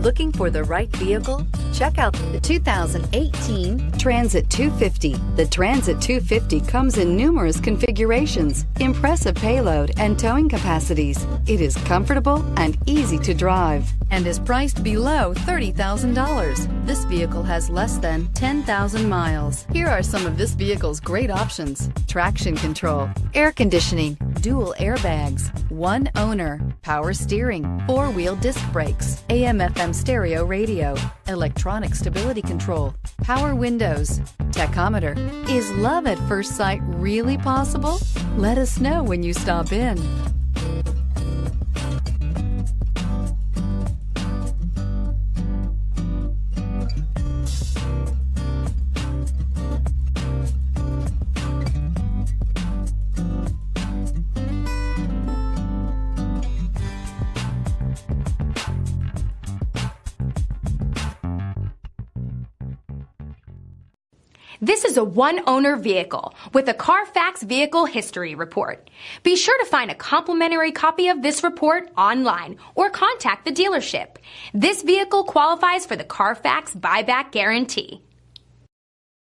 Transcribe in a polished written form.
Looking for the right vehicle? Check out the 2018 Transit 250. The Transit 250 comes in numerous configurations, impressive payload, and towing capacities. It is comfortable and easy to drive and is priced below $30,000. This vehicle has less than 10,000 miles. Here are some of this vehicle's great options: traction control, air conditioning, dual airbags, one owner, power steering, four-wheel disc brakes, AM/FM stereo radio, electronic stability control, power windows, tachometer. Is love at first sight really possible? Let us know when you stop in. This is a one-owner vehicle with a CARFAX Vehicle History Report. Be sure to find a complimentary copy of this report online or contact the dealership. This vehicle qualifies for the CARFAX Buyback Guarantee.